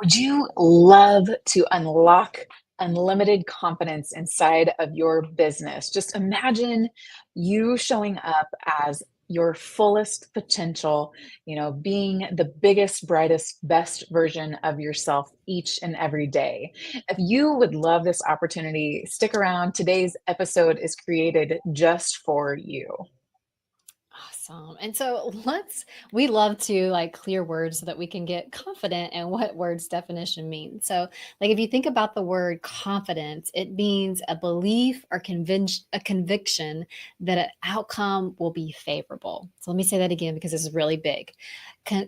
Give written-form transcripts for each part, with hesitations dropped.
Would you love to unlock unlimited confidence inside of your business? Just imagine you showing up as your fullest potential, being the biggest, brightest, best version of yourself each and every day. If you would love this opportunity, stick around. Today's episode is created just for you. Awesome. And so we love to like clear words so that we can get confident in what words definition means. So, like if you think about the word confidence, it means a belief or a conviction that an outcome will be favorable. So, let me say that again because this is really big.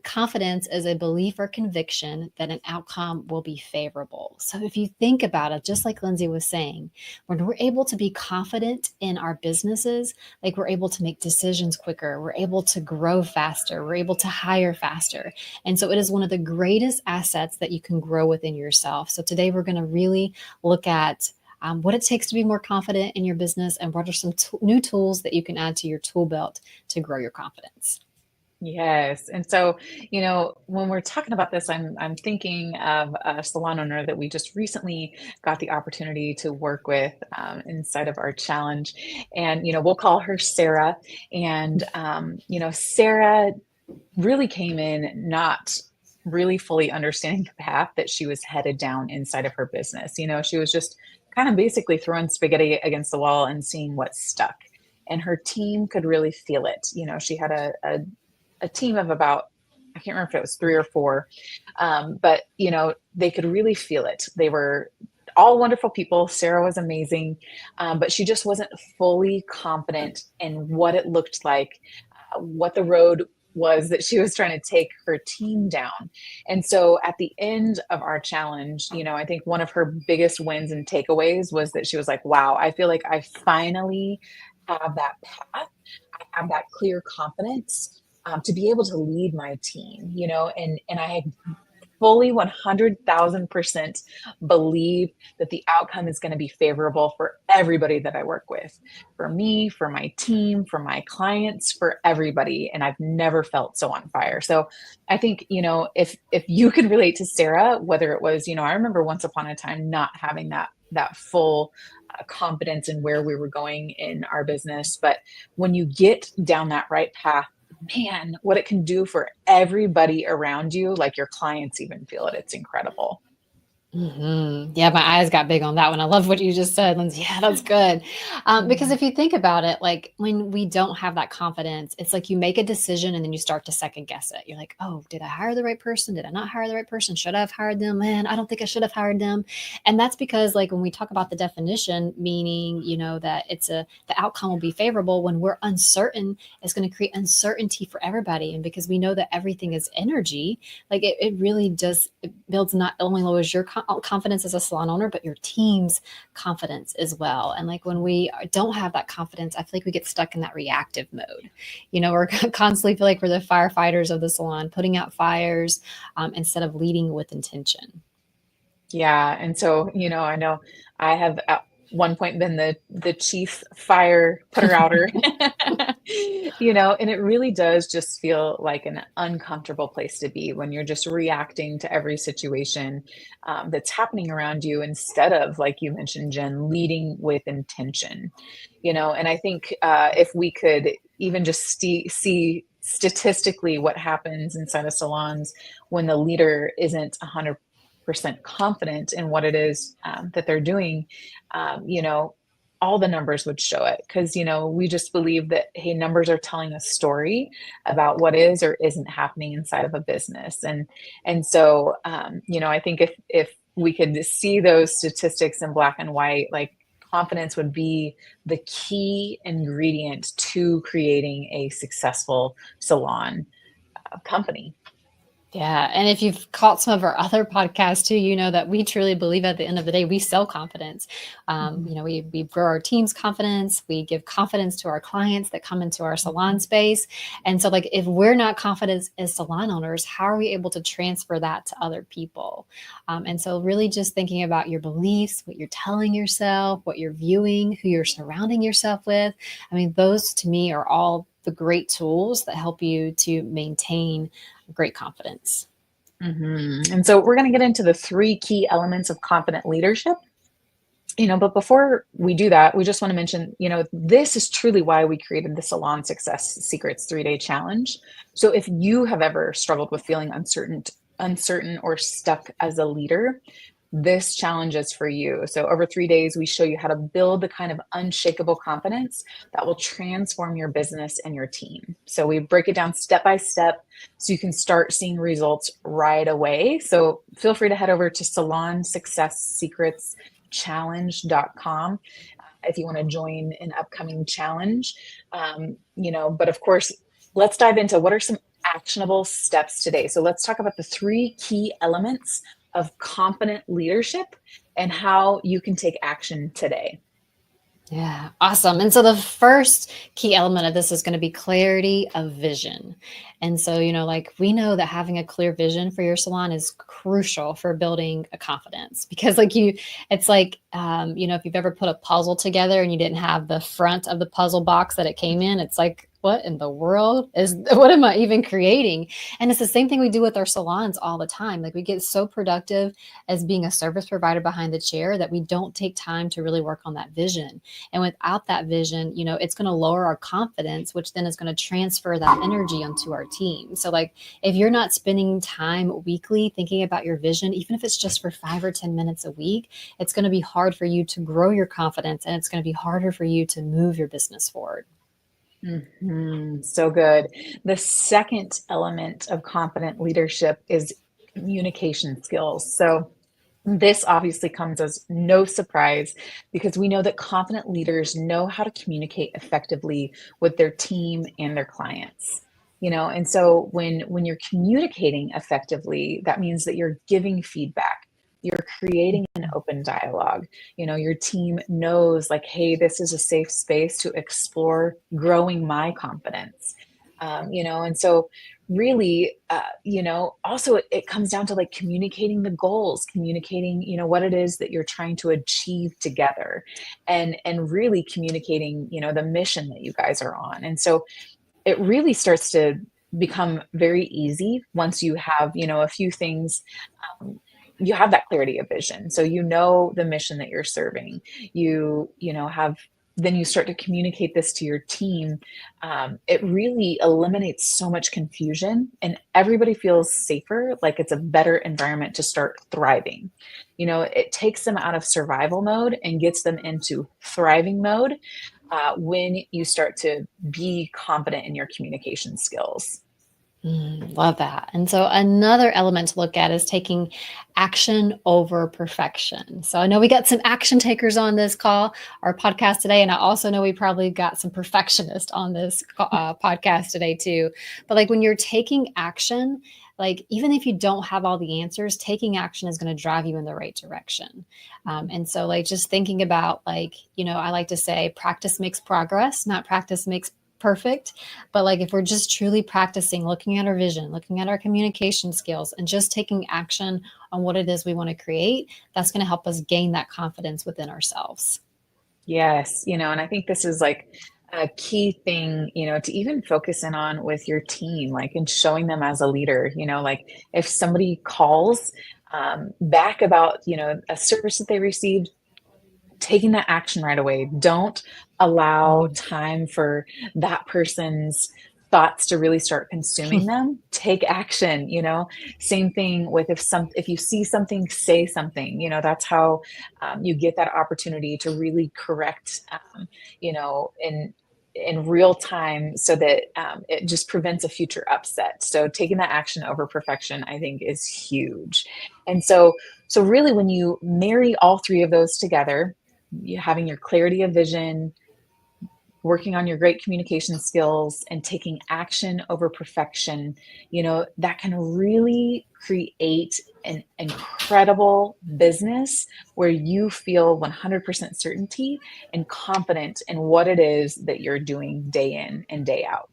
Confidence is a belief or conviction that an outcome will be favorable. So, if you think about it, just like Lindsay was saying, when we're able to be confident in our businesses, like we're able to make decisions quicker, we're able to grow faster, we're able to hire faster. And so it is one of the greatest assets that you can grow within yourself. So today we're going to really look at what it takes to be more confident in your business and what are some new tools that you can add to your tool belt to grow your confidence. Yes. And so, when we're talking about this, I'm thinking of a salon owner that we just recently got the opportunity to work with inside of our challenge. And, we'll call her Sarah. And, Sarah really came in not really fully understanding the path that she was headed down inside of her business. She was just kind of basically throwing spaghetti against the wall and seeing what stuck. And her team could really feel it. She had a team of about, I can't remember if it was three or four, but they could really feel it. They were all wonderful people. Sarah was amazing, but she just wasn't fully confident in what it looked like, what the road was that she was trying to take her team down. And so at the end of our challenge, I think one of her biggest wins and takeaways was that she was like, wow, I feel like I finally have that path. I have that clear confidence to be able to lead my team, and I fully 100,000% believe that the outcome is going to be favorable for everybody that I work with, for me, for my team, for my clients, for everybody. And I've never felt so on fire. So I think, if you could relate to Sarah, whether it was, I remember once upon a time not having that full confidence in where we were going in our business. But when you get down that right path, man, what it can do for everybody around you, like your clients even feel it. It's incredible. Yeah, my eyes got big on that one. I love what you just said, Lindsay. Yeah, that's good. Because Mhm. if you think about it, like when we don't have that confidence, it's like you make a decision and then you start to second guess it. You're like, oh, did I hire the right person? Did I not hire the right person? Should I have hired them? Man, I don't think I should have hired them. And that's because, like, when we talk about the definition, meaning, that the outcome will be favorable when we're uncertain, it's going to create uncertainty for everybody. And because we know that everything is energy, like it really does, it builds not only lowers your confidence as a salon owner, but your team's confidence as well. And like when we don't have that confidence, I feel like we get stuck in that reactive mode. We're constantly feel like we're the firefighters of the salon, putting out fires instead of leading with intention. Yeah, and so, I know I have at one point been the chief fire putter outer. And it really does just feel like an uncomfortable place to be when you're just reacting to every situation that's happening around you instead of, like you mentioned, Jen, leading with intention. And I think if we could even just see statistically what happens inside of salons when the leader isn't 100% confident in what it is that they're doing, all the numbers would show it because, we just believe that, hey, numbers are telling a story about what is or isn't happening inside of a business. And so, I think if we could see those statistics in black and white, like confidence would be the key ingredient to creating a successful salon company. Yeah. And if you've caught some of our other podcasts too, you know that we truly believe at the end of the day, we sell confidence. Mhm. We grow our team's confidence. We give confidence to our clients that come into our salon space. And so, like, if we're not confident as salon owners, how are we able to transfer that to other people? And so, really just thinking about your beliefs, what you're telling yourself, what you're viewing, who you're surrounding yourself with. I mean, those to me are all the great tools that help you to maintain great confidence. And so we're going to get into the three key elements of confident leadership. But before we do that, we just want to mention, this is truly why we created the Salon Success Secrets 3-day challenge. So if you have ever struggled with feeling uncertain or stuck as a leader, this challenge is for you. So over 3 days, we show you how to build the kind of unshakable confidence that will transform your business and your team. So we break it down step by step so you can start seeing results right away. So feel free to head over to salonsuccesssecretschallenge.com if you want to join an upcoming challenge. But of course, let's dive into what are some actionable steps today. So let's talk about the three key elements of confident leadership and how you can take action today. Yeah, awesome. And so the first key element of this is going to be clarity of vision. And so, we know that having a clear vision for your salon is crucial for building a confidence because if you've ever put a puzzle together and you didn't have the front of the puzzle box that it came in, it's like, what in the world what am I even creating? And it's the same thing we do with our salons all the time. Like we get so productive as being a service provider behind the chair that we don't take time to really work on that vision. And without that vision, it's going to lower our confidence, which then is going to transfer that energy onto our team. So if you're not spending time weekly thinking about your vision, even if it's just for 5 or 10 minutes a week, it's going to be hard for you to grow your confidence and it's going to be harder for you to move your business forward. So good. The second element of confident leadership is communication skills. So this obviously comes as no surprise because we know that confident leaders know how to communicate effectively with their team and their clients. And so when you're communicating effectively, that means that you're giving feedback. You're creating an open dialogue. Your team knows hey, this is a safe space to explore growing my confidence. And so really, also it comes down to communicating the goals, communicating, what it is that you're trying to achieve together and really communicating, the mission that you guys are on. And so it really starts to become very easy once you have, a few things, you have that clarity of vision. So the mission that you're serving. Then you start to communicate this to your team. It really eliminates so much confusion and everybody feels safer, like it's a better environment to start thriving. It takes them out of survival mode and gets them into thriving mode when you start to be confident in your communication skills. Love that. And so another element to look at is taking action over perfection. So I know we got some action takers on this call, our podcast today, and I also know we probably got some perfectionists on this podcast today too. But when you're taking action, even if you don't have all the answers, taking action is going to drive you in the right direction. And so just thinking about I like to say practice makes progress, not practice makes perfect. But if we're just truly practicing, looking at our vision, looking at our communication skills, and just taking action on what it is we want to create, that's going to help us gain that confidence within ourselves. Yes. And I think this is a key thing, to even focus in on with your team, and showing them as a leader, if somebody calls back about, a service that they received, taking that action right away. Don't allow time for that person's thoughts to really start consuming them. Take action. Same thing with if you see something, say something. That's how you get that opportunity to really correct in real time so that it just prevents a future upset. So taking that action over perfection, I think, is huge. And so really when you marry all three of those together, you having your clarity of vision, working on your great communication skills, and taking action over perfection, that can really create an incredible business where you feel 100% certainty and confident in what it is that you're doing day in and day out.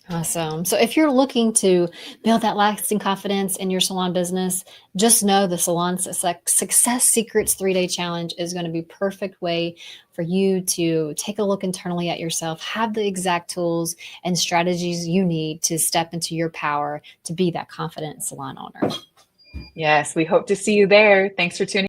Awesome. So if you're looking to build that lasting confidence in your salon business, just know the Success Secrets 3-day challenge is going to be perfect way for you to take a look internally at yourself, have the exact tools and strategies you need to step into your power to be that confident salon owner. Yes, we hope to see you there. Thanks for tuning